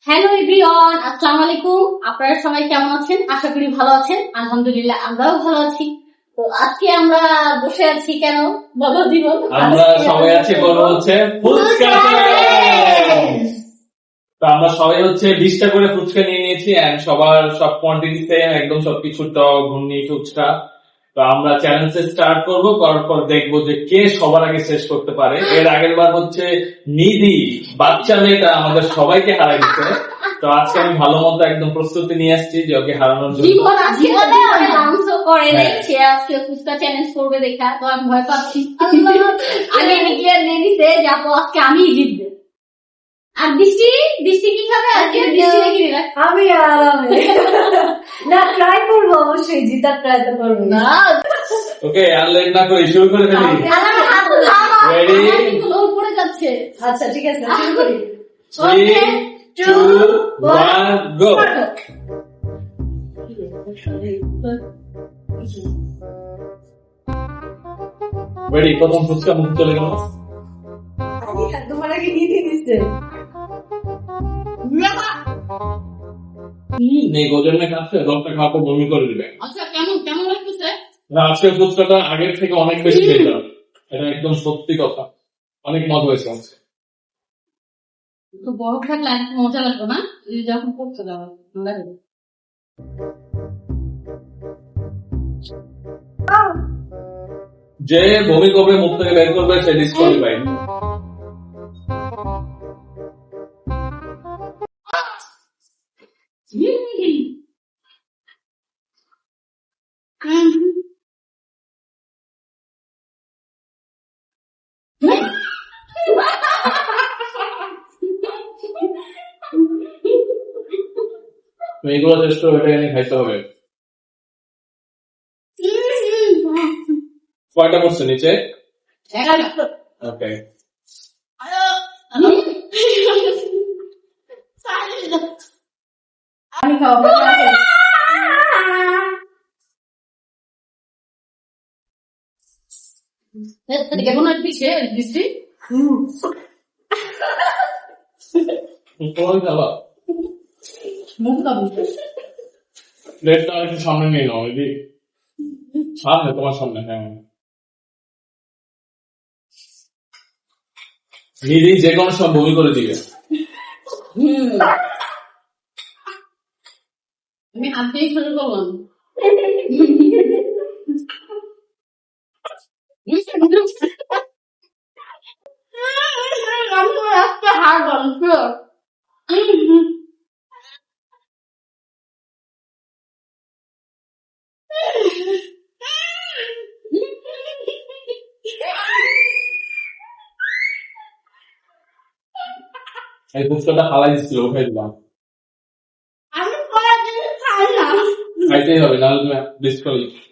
Hello everyone, আসসালামু আলাইকুম। আপনারা সবাই কেমন আছেন? আশা করি ভালো আছেন। আলহামদুলিল্লাহ আমরাও ভালো আছি। তো আজকে আমরা বসে আছি কেন বলো জীবন? আমরা সবাই আছি বড় হচ্ছে ফুচকা চ্যালেঞ্জ। তো আমরা সবাই হচ্ছে 20টা করে ফুচকা নিয়ে নিয়েছি এন্ড সবার সব কোয়ান্টিটি সেম, একদম সবকিছু টক ঘুগনি ফুচকা। তো আমরা চ্যালেঞ্জ স্টার্ট করব, করার পর দেখবো যে কে সবার আগে শেষ করতে পারে। এর আগের বার হচ্ছে নিধি বাচ্চা মেয়েটা আমাদের সবাইকে হারাই দিচ্ছে। তো আজকে আমি ভালো মতো একদম প্রস্তুতি নিয়ে আসছি যে ওকে হারানোর জন্য। জীবন আজকে ডান্সও করে নাই, সে আজকে ফুচকা চ্যালেঞ্জ করবে দেখা, তো আমি ভয় পাচ্ছি। আগে ডিক্লেয়ার দিয়ে দিছে যে আপু আজকে আমিই জিতবে। আর দৃষ্টি দৃষ্টি কি খাবে আজকে? দৃষ্টি কি দিবে? আমি আরামে না ট্রাই করবো, অবশ্যই জিতার ট্রাই তো করবো না। ওকে, আর লেট না করে শুরু করে ফেলি। আমার হাত নামা, Ready? হাতগুলো উপরে যাচ্ছে। আচ্ছা ঠিক আছে, শুরু করি। 3, 2, 1, go. Ready? প্রথম ফুচকা মুখ চলে গেল। তোমার আগে নিয়ে দিচ্ছে। নেই গোজনে কাছে দশটা খাওয়া পর বমি করে দিবে। আচ্ছা কেমন কেমন লাগতেছে? না, আজকের ফুচকাটা আগের থেকে অনেক বেশি বেটার। এটা একদম সত্যি কথা, অনেক মজা হয়েছে আজকে। তো বড় থাকলে আর একটু মজা লাগতো না? এই যখন করতে যাওয়া লাগে। যে বমি করবে মুখ থেকে বের করবে সে ডিসকোয়ালিফাই। এইগুলো চেষ্টা ওইটা এনে খাইতে হবে। কয়টা পড়ছে নিচে? ওকে, আমি খাওয়াবো। কেমন লাগছে দৃষ্টি? তোমার খাবা মুখটা বুঝতে প্লেটটা একটু সামনে নিয়ে নাও। এদি সামনে, তোমার সামনে। হ্যাঁ, নিধি যে কোনো সব বমি করে দিবে। আমি হাত দিয়ে শুরু করলাম। আমি আজকে হার গল্প এই ফুচকাটা ফালাই দিচ্ছিল, উঠাই দিলাম। আমি পরের দিন খাই না। খাইতেই হবে, নাহলে তুমি ডিসকোয়ালিফাই।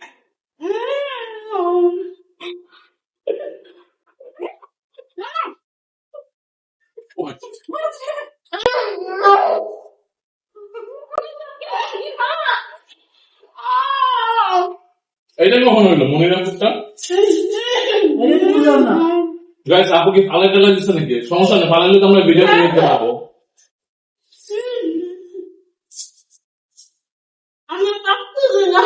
এইটা কখন হইলো মনে রাখটা? বুঝলাম না। গাইস, আপু কি ফালাই টালাই দিচ্ছে নাকি? সমস্যা নেই, ফালাইলে তো আমরা ভিডিও করতে পারবো। আমার কাছে না,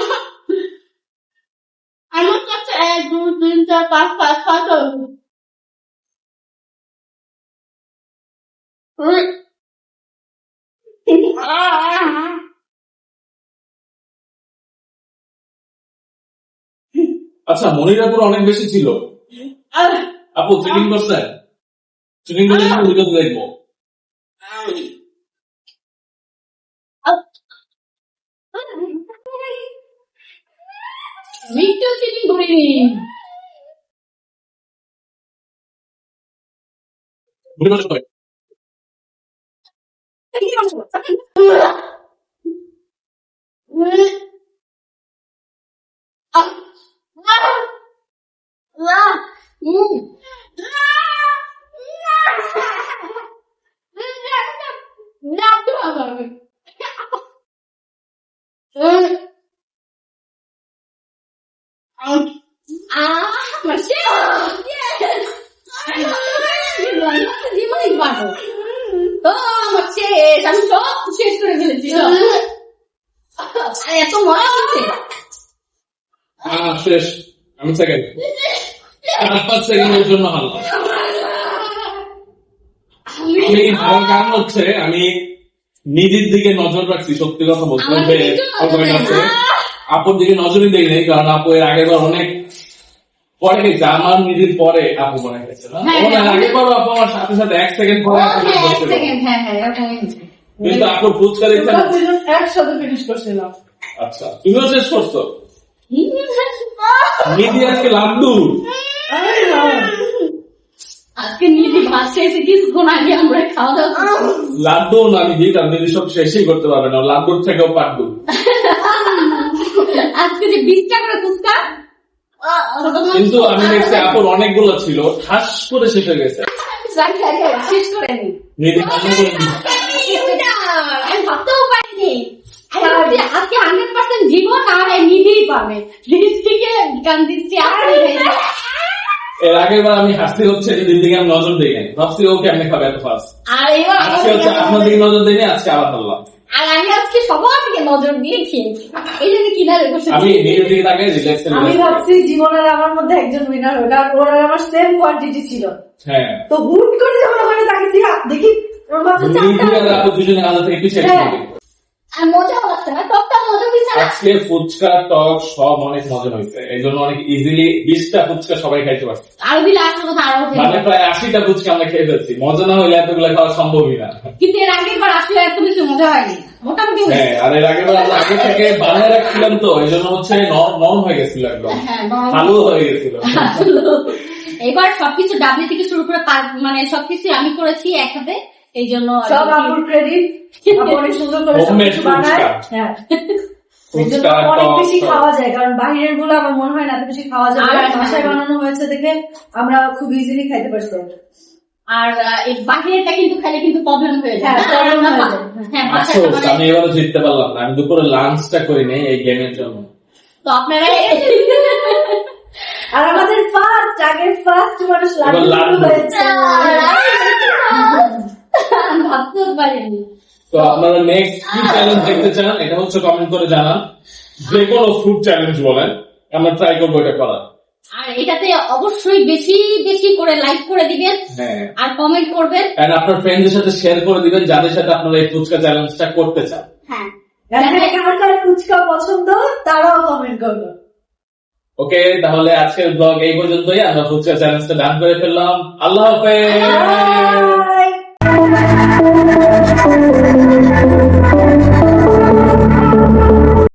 আমার কাছে 1 2 3 4 5 5 6 আচ্ছা, মনিরাপুর অনেক বেশি ছিল। আপু চেকিং করছেন? চেকিং করে ভিডিও দেখবো। মিষ্টি চিনি করিনি। ভিডিও করতে হবে। তো আমার শেষ শেষ, আমি সব শেষ করে ফেলেছি সব। আর এত মজা হচ্ছে। শেষ। আমি সেকেন্ড 4-5 সেকেন্ডের জন্য হারলাম। আমি হারার কারণ হচ্ছে আমি নিজের দিকে নজর রাখছি, সত্যি কথা বলতে আমার যে দিকে নজর অল্প আছে দেয় না। আপুর দিকে নজরই দেই নাই, কারণ আপু এর আগের বার অনেক পরে গেছে, আমার নিজের পরে আপু মনে গেছে না, হ্যাঁ, ওনার হ্যাঁ। আগের বার আপু আমার সাথে সাথে 1 সেকেন্ড পরে আপু হ্যাঁ, এক বলছিল। সেকেন্ড, হ্যাঁ, হ্যাঁ, এরকমই হয়েছে। কিন্তু আপুর ফুচকা দেখছেন। আমরা দুজন একসাথে ফিনিশ করছিলাম। আচ্ছা, তুমিও শেষ করছো। নিধি আজকে লাড্ডু। আরে না, আজকে নিধি ভাত খেয়েছে কিছুক্ষণ আগে, আমরা খাওয়া দাওয়া করছি। লাড্ডু না, আমি দিতাম, নিধি সব শেষই করতে পারবে না, লাড্ডুর থেকেও পাড্ডু। আজকে যে 20টা করে ফুচকা, ছোট মানুষ কিন্তু আমি দেখছি আপুর অনেকগুলো ছিল, ঠাস করে শেষ হয়ে গেছে। শেষ করে নি। নিধি কান্না করে দিচ্ছে। আমি ভাবতেও পারিনি। আমি ভাবছি আজকে 100% জীবন আর এই নিধিই পাবে। দৃষ্টিকে গান দিচ্ছি আপনি এর আগের বার আমি হাসতে হচ্ছে নিধির দিকে আমি নজর দিই নাই, ভাবছি ও কেমনে খাবে এত ফাস্ট। আর এবার আজকে হচ্ছে আপনার দিকে নজর দিই নাই, আজকে আবার হারলাম। আর আমি আজকে সবার দিকে নজর দিয়ে খেয়েছি। এই জন্য কিনারে বসে আমি নিজের দিকে তাকে রিল্যাক্স আমি ভাবছি জীবনের আমার মধ্যে একজন উইনার হবে, কারণ ওর আর আমার সেম কোয়ান্টিটি ছিল। হ্যাঁ, তো হুট করে যখন ওখানে তাকে দেখি ওর মাত্র নিধি আর চারটা। আপু দুজনে আলাদা থেকে পিছিয়ে হ্যাঁ। ছিল। আর মজাও লাগছে না, টকটা মজা হয়েছে না। আজকে ফুচকা টক সব অনেক মজা হয়েছে, এই জন্য অনেক ইজিলি 20টা ফুচকা সবাই খাইতে পারছে। আরো দিলে আসলে কথা আরো খেয়ে মানে নেবো। প্রায় 80টা ফুচকা আমরা খেয়ে ফেলছি, মজা না হলে এতগুলো খাওয়া সম্ভবই না। কিন্তু এর আগের বার আসলে এত বেশি মজা হয়নি, মোটামুটি হয়েছে। হ্যাঁ, আর এর আগের বার আমরা আগে থেকে বানিয়ে রাখছিলাম, তো এই জন্য হচ্ছে নরম হয়ে গেছিল, একদম হ্যাঁ, ভালো হয়ে গেছিল। এবার সবকিছু ডাবলি থেকে শুরু করে মানে সবকিছু আমি করেছি একসাথে, এই জন্য সব আপুর ক্রেডিট, আপু অনেক সুন্দর করে Homemade সবকিছু বানায়। ফুচকা। হ্যাঁ, এই জন্য ফুচকা অনেক টক বেশি সব। খাওয়া যায়, কারণ বাইরের গুলো আমার মনে হয় না এত বেশি খাওয়া যায়। আর- বাসায় বানানো হয়েছে দেখে আমরা খুব ইজিলি খাইতে পারছি। আর এই বাহিরেটা কিন্তু খেলে কিন্তু প্রবলেম হয়ে যায়। হ্যাঁ, problem হয়ে যায়। হ্যাঁ, আচ্ছা, বাসাটা মানে- আমি এবারও জিততে পারলাম না, আমি দুপুরে লাঞ্চটা করি নাই এই গেমের জন্য। তো আপনারা আর আমাদের ফার্স্ট মানুষ এবার লাড্ডু। লাড্ডু হয়েছে। ভাবতেও পারিনি। তো আপনারা নেক্সট কি চ্যালেঞ্জ দেখতে চান, এটা হচ্ছে কমেন্ট করে জানান। যে কোনো ফুড চ্যালেঞ্জ বলেন, আমরা ট্রাই করবো এটা করার। আর এটাতে অবশ্যই বেশি বেশি করে লাইক করে দিবেন হ্যাঁ, আর কমেন্ট করবেন। এন্ড আপনার ফ্রেন্ডদের সাথে শেয়ার করে দিবেন যাদের সাথে আপনারা এই ফুচকা চ্যালেঞ্জটা করতে চান। হ্যাঁ, কার কার ফুচকা পছন্দ তারাও কমেন্ট করবে। ওকে, তাহলে আজকের ব্লগ এই পর্যন্তই। আমরা ফুচকা চ্যালেঞ্জটা ডান করে ফেললাম। আল্লাহ হাফেজ। Bye.